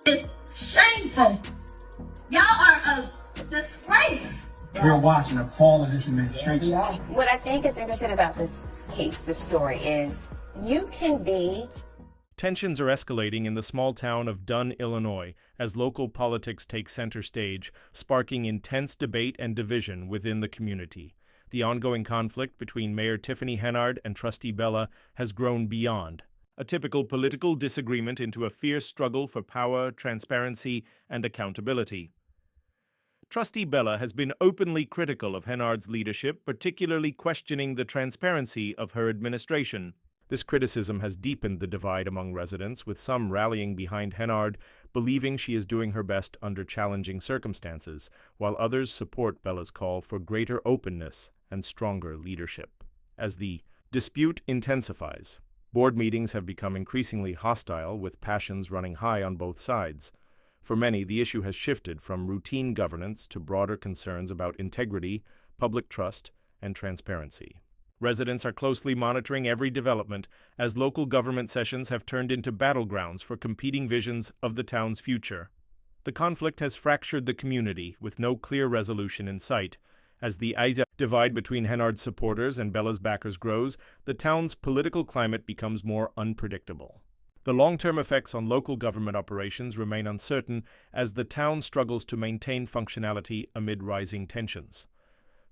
It's shameful. Y'all are a disgrace. We're watching the fall of this administration. What I think is interesting about this case, this story, is you can be... Tensions are escalating in the small town of Dunn, Illinois, as local politics take center stage, sparking intense debate and division within the community. The ongoing conflict between Mayor Tiffany Henyard and Trustee Bella has grown beyond a typical political disagreement into a fierce struggle for power, transparency, and accountability. Trustee Bella has been openly critical of Henyard's leadership, particularly questioning the transparency of her administration. This criticism has deepened the divide among residents, with some rallying behind Henyard, believing she is doing her best under challenging circumstances, while others support Bella's call for greater openness and stronger leadership. As the dispute intensifies, board meetings have become increasingly hostile, with passions running high on both sides. For many, the issue has shifted from routine governance to broader concerns about integrity, public trust, and transparency. Residents are closely monitoring every development, as local government sessions have turned into battlegrounds for competing visions of the town's future. The conflict has fractured the community, with no clear resolution in sight. As the divide between Henyard's supporters and Bella's backers grows, the town's political climate becomes more unpredictable. The long-term effects on local government operations remain uncertain as the town struggles to maintain functionality amid rising tensions.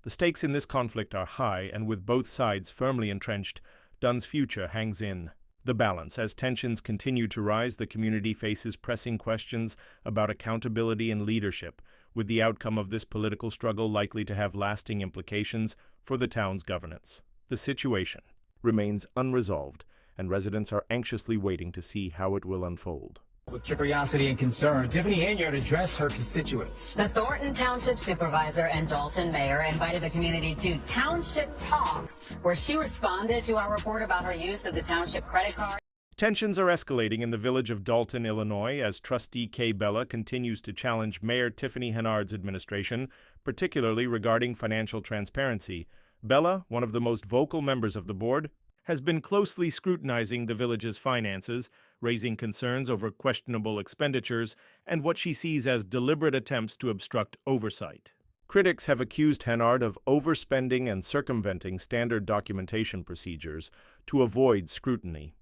The stakes in this conflict are high, and with both sides firmly entrenched, Dunn's future hangs in the balance. As tensions continue to rise, the community faces pressing questions about accountability and leadership, with the outcome of this political struggle likely to have lasting implications for the town's governance. The situation remains unresolved, and residents are anxiously waiting to see how it will unfold. With curiosity and concern, Tiffany Henyard addressed her constituents. The Thornton Township Supervisor and Dalton Mayor invited the community to Township Talk, where she responded to our report about her use of the township credit card. Tensions are escalating in the village of Dalton, Illinois, as Trustee Kiana Bella continues to challenge Mayor Tiffany Henyard's administration, particularly regarding financial transparency. Bella, one of the most vocal members of the board, has been closely scrutinizing the village's finances, raising concerns over questionable expenditures and what she sees as deliberate attempts to obstruct oversight. Critics have accused Henyard of overspending and circumventing standard documentation procedures to avoid scrutiny.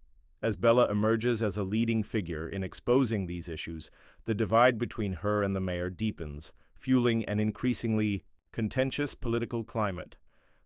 As Bella emerges as a leading figure in exposing these issues, the divide between her and the mayor deepens, fueling an increasingly contentious political climate.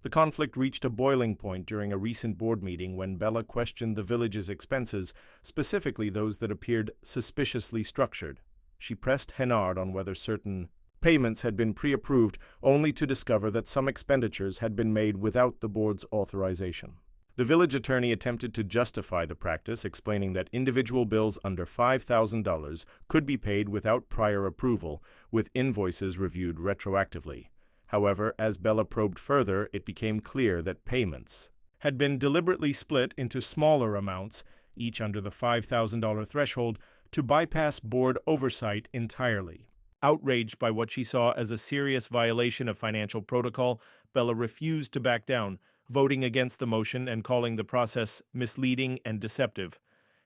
The conflict reached a boiling point during a recent board meeting when Bella questioned the village's expenses, specifically those that appeared suspiciously structured. She pressed Henyard on whether certain payments had been pre-approved, only to discover that some expenditures had been made without the board's authorization. The village attorney attempted to justify the practice, explaining that individual bills under $5,000 could be paid without prior approval, with invoices reviewed retroactively. However, as Bella probed further, it became clear that payments had been deliberately split into smaller amounts, each under the $5,000 threshold, to bypass board oversight entirely. Outraged by what she saw as a serious violation of financial protocol, Bella refused to back down, voting against the motion and calling the process misleading and deceptive.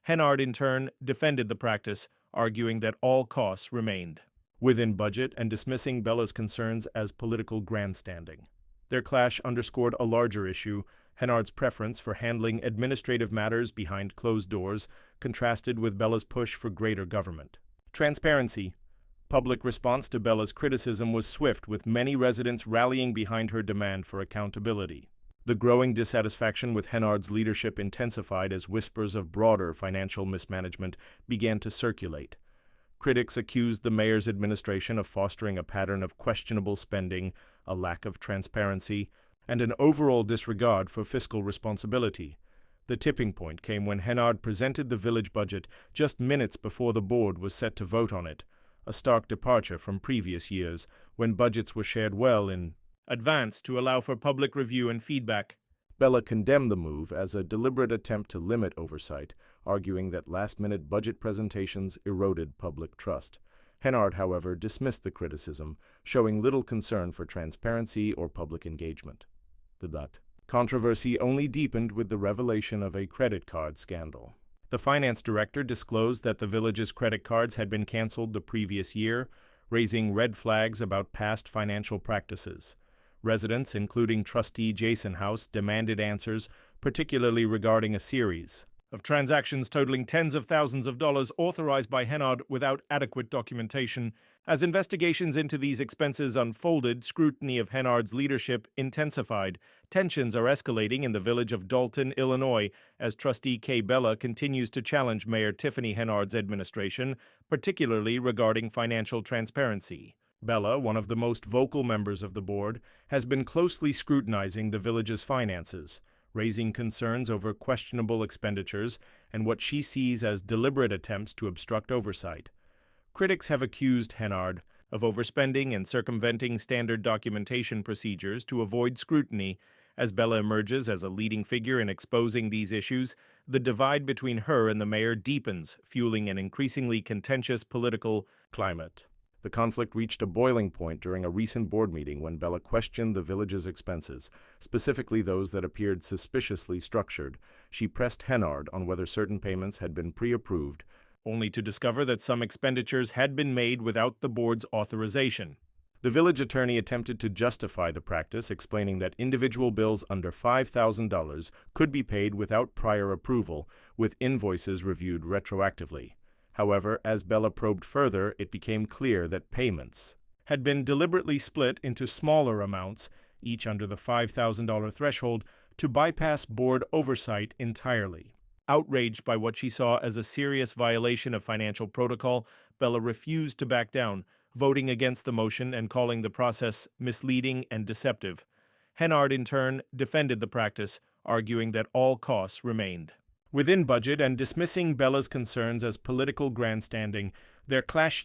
Henyard, in turn, defended the practice, arguing that all costs remained within budget and dismissing Bella's concerns as political grandstanding. Their clash underscored a larger issue: Henyard's preference for handling administrative matters behind closed doors, contrasted with Bella's push for greater government. Transparency. Public response to Bella's criticism was swift, with many residents rallying behind her demand for accountability. The growing dissatisfaction with Henyard's leadership intensified as whispers of broader financial mismanagement began to circulate. Critics accused the mayor's administration of fostering a pattern of questionable spending, a lack of transparency, and an overall disregard for fiscal responsibility. The tipping point came when Henyard presented the village budget just minutes before the board was set to vote on it, a stark departure from previous years, when budgets were shared well in advance to allow for public review and feedback. Bella condemned the move as a deliberate attempt to limit oversight, arguing that last-minute budget presentations eroded public trust. Henyard, however, dismissed the criticism, showing little concern for transparency or public engagement. The controversy only deepened with the revelation of a credit card scandal. The finance director disclosed that the village's credit cards had been canceled the previous year, raising red flags about past financial practices. Residents, including Trustee Jason House, demanded answers, particularly regarding a series of transactions totaling tens of thousands of dollars authorized by Henyard without adequate documentation. As investigations into these expenses unfolded, scrutiny of Henyard's leadership intensified. Tensions are escalating in the village of Dalton, Illinois, as Trustee Bella continues to challenge Mayor Tiffany Henyard's administration, particularly regarding financial transparency. Bella, one of the most vocal members of the board, has been closely scrutinizing the village's finances, raising concerns over questionable expenditures and what she sees as deliberate attempts to obstruct oversight. Critics have accused Henyard of overspending and circumventing standard documentation procedures to avoid scrutiny. As Bella emerges as a leading figure in exposing these issues, the divide between her and the mayor deepens, fueling an increasingly contentious political climate. The conflict reached a boiling point during a recent board meeting when Bella questioned the village's expenses, specifically those that appeared suspiciously structured. She pressed Henyard on whether certain payments had been pre-approved, only to discover that some expenditures had been made without the board's authorization. The village attorney attempted to justify the practice, explaining that individual bills under $5,000 could be paid without prior approval, with invoices reviewed retroactively. However, as Bella probed further, it became clear that payments had been deliberately split into smaller amounts, each under the $5,000 threshold, to bypass board oversight entirely. Outraged by what she saw as a serious violation of financial protocol, Bella refused to back down, voting against the motion and calling the process misleading and deceptive. Henyard, in turn, defended the practice, arguing that all costs remained within budget and dismissing Bella's concerns as political grandstanding. Their clash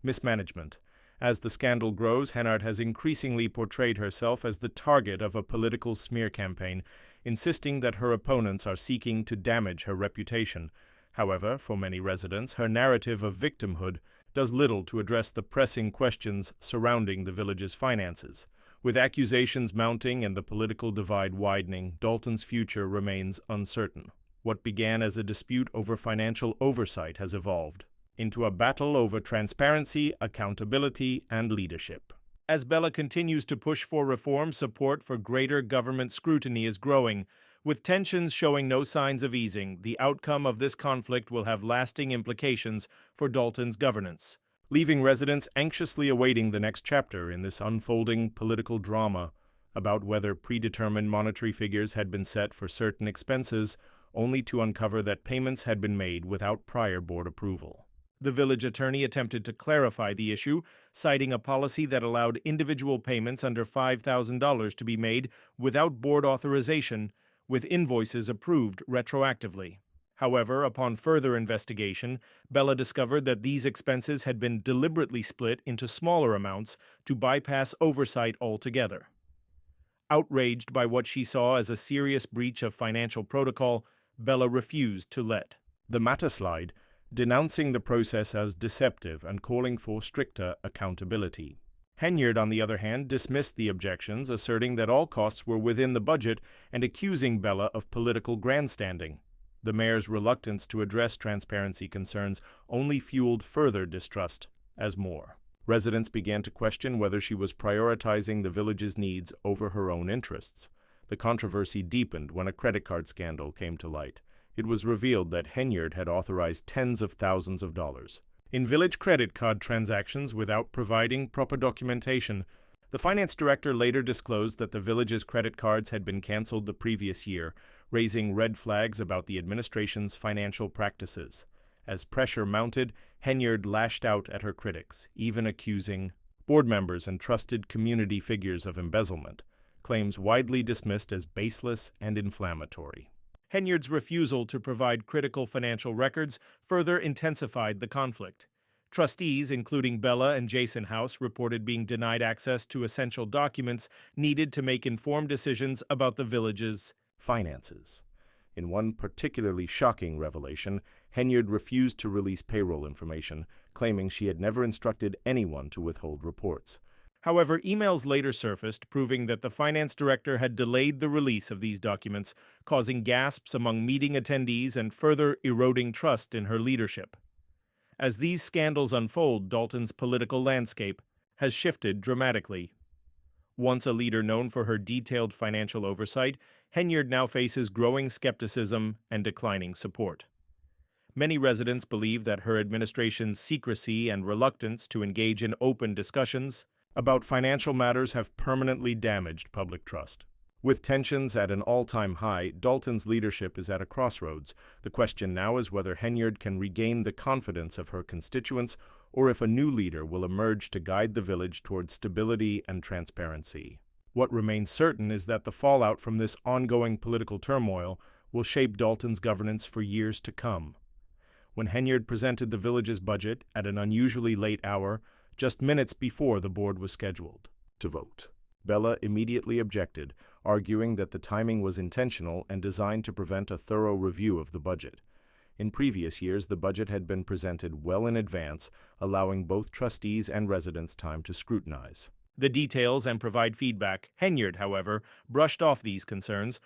mismanagement. As the scandal grows, Henyard has increasingly portrayed herself as the target of a political smear campaign, insisting that her opponents are seeking to damage her reputation. However, for many residents, her narrative of victimhood does little to address the pressing questions surrounding the village's finances. With accusations mounting and the political divide widening, Dalton's future remains uncertain. What began as a dispute over financial oversight has evolved into a battle over transparency, accountability, and leadership. As Bella continues to push for reform, support for greater government scrutiny is growing. With tensions showing no signs of easing, the outcome of this conflict will have lasting implications for Dalton's governance, leaving residents anxiously awaiting the next chapter in this unfolding political drama about whether predetermined monetary figures had been set for certain expenses, only to uncover that payments had been made without prior board approval. The village attorney attempted to clarify the issue, citing a policy that allowed individual payments under $5,000 to be made without board authorization, with invoices approved retroactively. However, upon further investigation, Bella discovered that these expenses had been deliberately split into smaller amounts to bypass oversight altogether. Outraged by what she saw as a serious breach of financial protocol, Bella refused to let the matter slide, denouncing the process as deceptive and calling for stricter accountability. Henyard, on the other hand, dismissed the objections, asserting that all costs were within the budget and accusing Bella of political grandstanding. The mayor's reluctance to address transparency concerns only fueled further distrust as more residents began to question whether she was prioritizing the village's needs over her own interests. The controversy deepened when a credit card scandal came to light. It was revealed that Henyard had authorized tens of thousands of dollars in village credit card transactions without providing proper documentation. The finance director later disclosed that the village's credit cards had been canceled the previous year, raising red flags about the administration's financial practices. As pressure mounted, Henyard lashed out at her critics, even accusing board members and trusted community figures of embezzlement, claims widely dismissed as baseless and inflammatory. Henyard's refusal to provide critical financial records further intensified the conflict. Trustees, including Bella and Jason House, reported being denied access to essential documents needed to make informed decisions about the village's finances. In one particularly shocking revelation, Henyard refused to release payroll information, claiming she had never instructed anyone to withhold reports. However, emails later surfaced proving that the finance director had delayed the release of these documents, causing gasps among meeting attendees and further eroding trust in her leadership. As these scandals unfold, Dalton's political landscape has shifted dramatically. Once a leader known for her detailed financial oversight, Henyard now faces growing skepticism and declining support. Many residents believe that her administration's secrecy and reluctance to engage in open discussions about financial matters have permanently damaged public trust. With tensions at an all-time high, Dalton's leadership is at a crossroads. The question now is whether Henyard can regain the confidence of her constituents or if a new leader will emerge to guide the village towards stability and transparency. What remains certain is that the fallout from this ongoing political turmoil will shape Dalton's governance for years to come. When Henyard presented the village's budget at an unusually late hour, just minutes before the board was scheduled to vote, Bella immediately objected, arguing that the timing was intentional and designed to prevent a thorough review of the budget. In previous years, the budget had been presented well in advance, allowing both trustees and residents time to scrutinize the details and provide feedback. Henyard, however, brushed off these concerns,